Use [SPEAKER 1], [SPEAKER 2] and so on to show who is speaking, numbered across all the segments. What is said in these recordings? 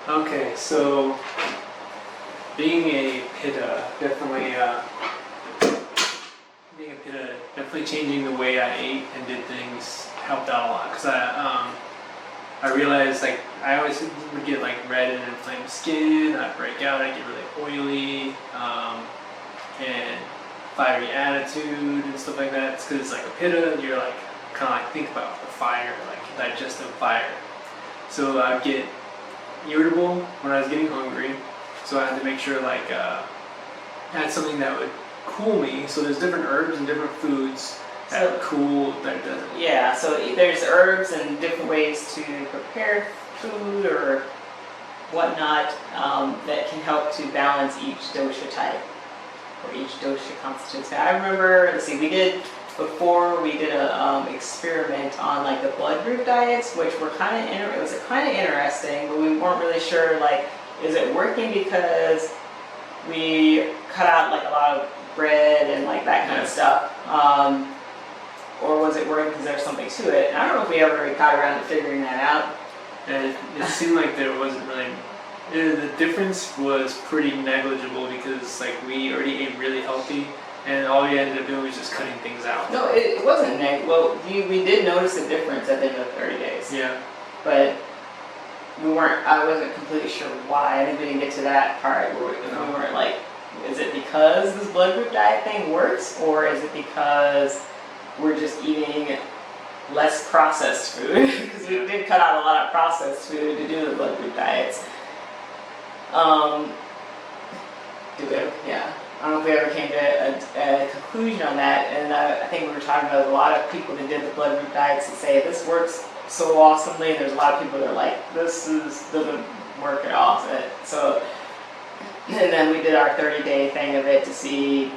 [SPEAKER 1] Okay, so being a pitta, definitely changing the way I ate and did things helped out a lot. Cause I realized like I always would get like red and inflamed skin. I'd break out. I'd get really oily and fiery attitude and stuff like that. It's because it's like a pitta. You're like kind of like think about the fire, like digestive fire. So I'd get irritable when I was getting hungry. So I had to make sure like I had something that would cool me. So there's different herbs and different foods that would cool that doesn't.
[SPEAKER 2] Yeah, so there's herbs and different ways to prepare food or whatnot that can help to balance each dosha type or each dosha constitution. I remember, let's see, we did a experiment on like the blood group diets, which were it was kind of interesting, but we weren't really sure like, is it working because we cut out like a lot of bread and like that kind of stuff, or was it working because there's something to it? And I don't know if we ever got around to figuring that out.
[SPEAKER 1] And it seemed like there wasn't really. The difference was pretty negligible because like we already ate really healthy. And all we ended up doing was just cutting things out.
[SPEAKER 2] No, it wasn't negative. Well, we did notice a difference at the end of 30 days.
[SPEAKER 1] Yeah.
[SPEAKER 2] But I wasn't completely sure why. I think we didn't get to that part where we weren't like, is it because this blood group diet thing works? Or is it because we're just eating less processed food? Because we did cut out a lot of processed food to do the blood group diets. Yeah. I don't know if we ever came to a conclusion on that, and I think we were talking about a lot of people that did the blood group diets that say this works so awesomely, and there's a lot of people that are like, doesn't work at all. So, and then we did our 30-day thing of it to see,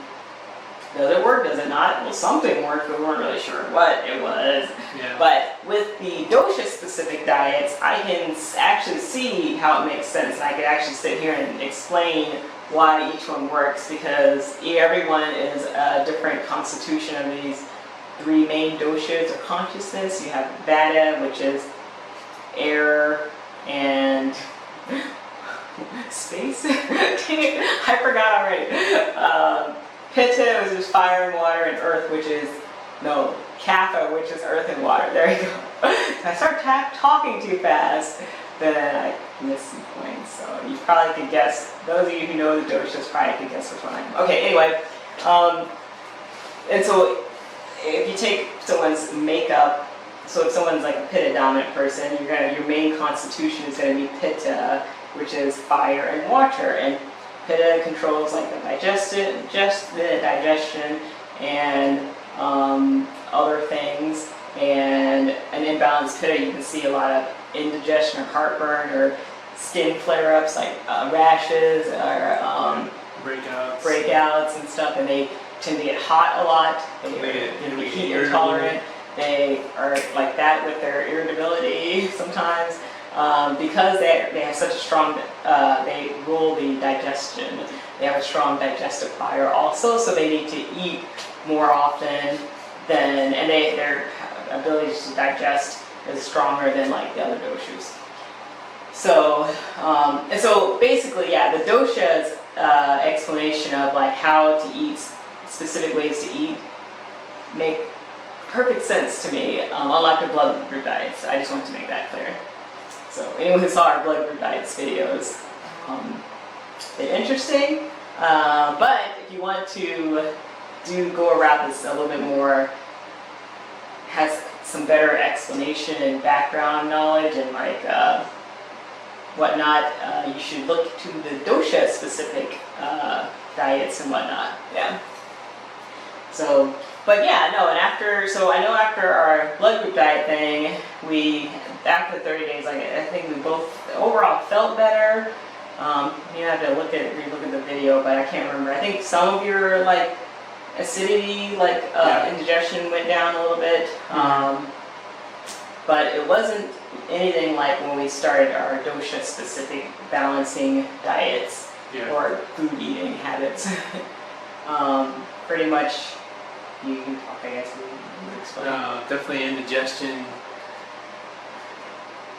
[SPEAKER 2] does it work, does it not? Well, something worked, but we weren't really sure what it was.
[SPEAKER 1] Yeah.
[SPEAKER 2] But with the dosha-specific diets, I can actually see how it makes sense, and I could actually sit here and explain why each one works, because everyone is a different constitution of these three main doshas or consciousness. You have Vata, which is air and space. I forgot already. Pitta, which is fire and water, and earth, which is Kapha, which is earth and water. There you go. If I start talking too fast, then I miss some points. So you probably could guess, those of you who know the doshas probably could guess which one I am. Okay, anyway, and so if you take someone's makeup, so if someone's like a Pitta dominant person, your main constitution is going to be Pitta, which is fire and water, and Pitta controls like the digestion and other things, and an imbalanced Pitta, you can see a lot of indigestion or heartburn or skin flare-ups like rashes or breakouts and stuff, and they tend to get hot a lot. They are heat intolerant. They are like that with their irritability sometimes because they have such a strong, they rule the digestion. They have a strong digestive fire also, so they need to eat more often than, and their ability to digest is stronger than like the other doshas. So, and so basically, yeah, the dosha's explanation of like how to eat, specific ways to eat, make perfect sense to me, unlike the blood group diets. I just wanted to make that clear. So anyone who saw our blood group diets videos, they're interesting, but if you want to go around this a little bit more, has some better explanation and background knowledge and like whatnot, you should look to the dosha specific diets and whatnot. Yeah. So, but yeah, no, and I know after our blood group diet thing, after the 30 days, like I think we both overall felt better. You have to relook at the video, but I can't remember. I think some of your like acidity, like indigestion went down a little bit, but it wasn't anything like when we started our dosha specific balancing diets or food eating habits. Pretty much, you can talk, I guess, you explain.
[SPEAKER 1] Definitely indigestion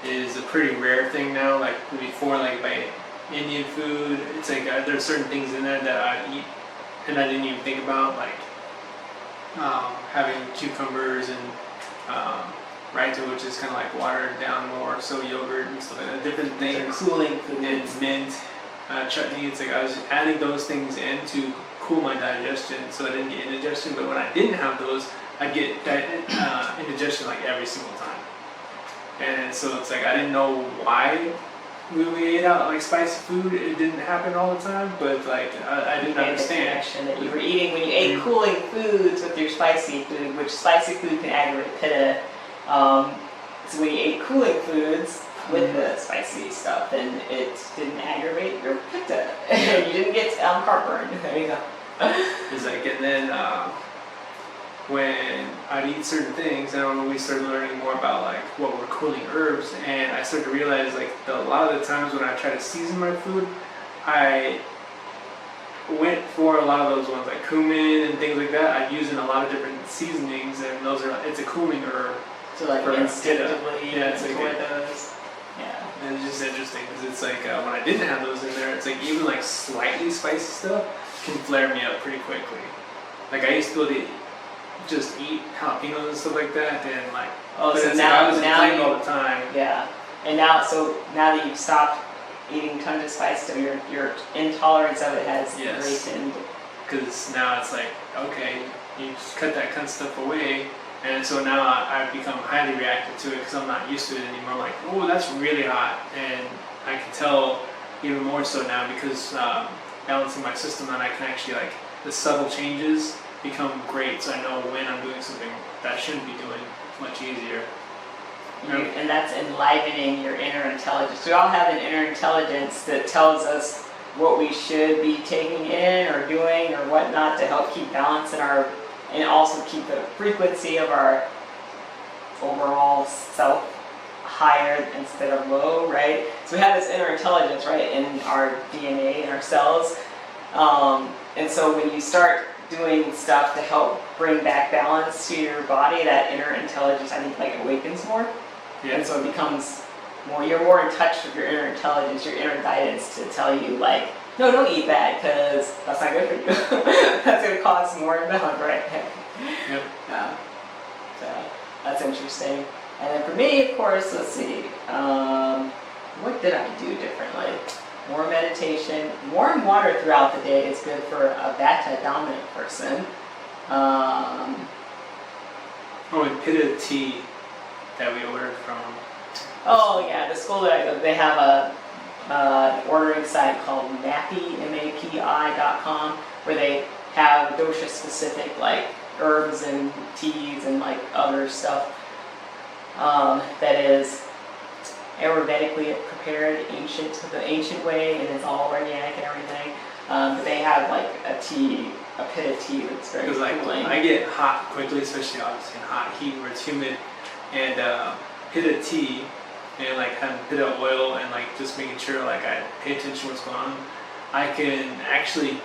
[SPEAKER 1] is a pretty rare thing now. Like before, like by Indian food, it's like there's certain things in there that I eat and I didn't even think about, like having cucumbers and raita, which is kind of like watered down more, so yogurt and stuff like that, different things.
[SPEAKER 2] Cooling food.
[SPEAKER 1] And mint, chutney. It's like I was adding those things in to cool my digestion, so I didn't get indigestion. But when I didn't have those, I'd get indigestion like every single time. And so it's like I didn't know why when we ate out like spicy food, it didn't happen all the time. But like I didn't understand
[SPEAKER 2] the connection that you were eating when you ate cooling foods with your spicy food, which spicy food can aggravate pitta. So when you ate cooling foods with the spicy stuff, then it didn't aggravate your pitta. You didn't get heartburn. There you go.
[SPEAKER 1] It's like, and then when I'd eat certain things, and we started learning more about like what were cooling herbs, and I started to realize like a lot of the times when I try to season my food, I went for a lot of those ones like cumin and things like that. I'd use in a lot of different seasonings, and it's a cooling herb.
[SPEAKER 2] So like instinctively,
[SPEAKER 1] yeah, it's like
[SPEAKER 2] those. Yeah.
[SPEAKER 1] And it's just interesting because it's like when I didn't have those in there, it's like even like slightly spicy stuff can flare me up pretty quickly. Like I used to be able to just eat jalapenos and stuff like that, and like
[SPEAKER 2] so now
[SPEAKER 1] I was inflamed all the time.
[SPEAKER 2] Yeah, and now that you've stopped eating tons of spice, so your intolerance of it has greatened.
[SPEAKER 1] Because now it's like, okay, you just cut that kind of stuff away. And so now I've become highly reactive to it because I'm not used to it anymore. I'm like, oh, that's really hot. And I can tell even more so now because balancing my system, that I can actually, like, the subtle changes become great. So I know when I'm doing something that I shouldn't be doing much easier.
[SPEAKER 2] And that's enlivening your inner intelligence. We all have an inner intelligence that tells us what we should be taking in or doing or whatnot to help keep balance in our, and also keep the frequency of our overall self higher instead of low, right? So we have this inner intelligence, right, in our DNA, in our cells. And so when you start doing stuff to help bring back balance to your body, that inner intelligence, I think, like awakens more.
[SPEAKER 1] Yeah.
[SPEAKER 2] And so it becomes more, you're more in touch with your inner intelligence, your inner guidance to tell you, like, no, don't eat that because that's not good for you. That's going to cause more imbalance, right?
[SPEAKER 1] Yep.
[SPEAKER 2] So that's interesting. And then for me, of course, let's see, what did I do differently? More meditation. Warm water throughout the day is good for a Vata dominant person.
[SPEAKER 1] And Pitta tea that we ordered from.
[SPEAKER 2] Oh yeah, the school that I go, they have a ordering site called mapi.com, where they have dosha specific like herbs and teas and like other stuff that is Ayurvedically prepared, the ancient way, and it's all organic and everything. But they have like a pitta tea that's very cooling.
[SPEAKER 1] Like I get hot quickly, especially obviously in hot heat where it's humid, and pitta tea and like having pitta oil and like just making sure like I pay attention to what's going on, I can actually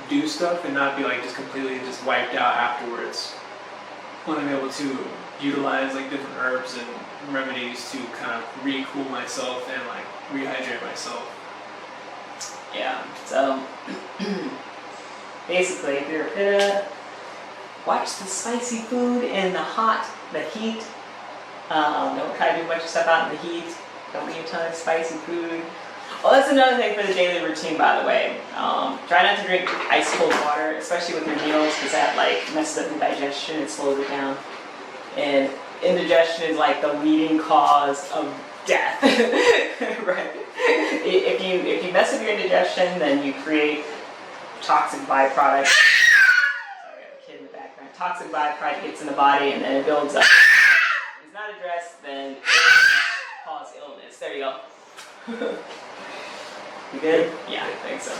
[SPEAKER 1] do stuff and not be like just completely just wiped out afterwards. When I'm able to utilize like different herbs and remedies to kind of re-cool myself and like rehydrate myself.
[SPEAKER 2] Yeah, so basically if you're a pitta, watch the spicy food and the heat. Don't try to do much stuff out in the heat. Don't eat a ton of spicy food. Well, that's another thing for the daily routine, by the way. Try not to drink ice cold water, especially with your meals, because that like messes up your digestion and slows it down. And indigestion is like the leading cause of death, right? If you mess up your indigestion, then you create toxic byproducts. Sorry, I have a kid in the background. Toxic byproduct gets in the body, and then it builds up. If it's not addressed, then it can cause illness. There you go. You good? Yeah, I think so.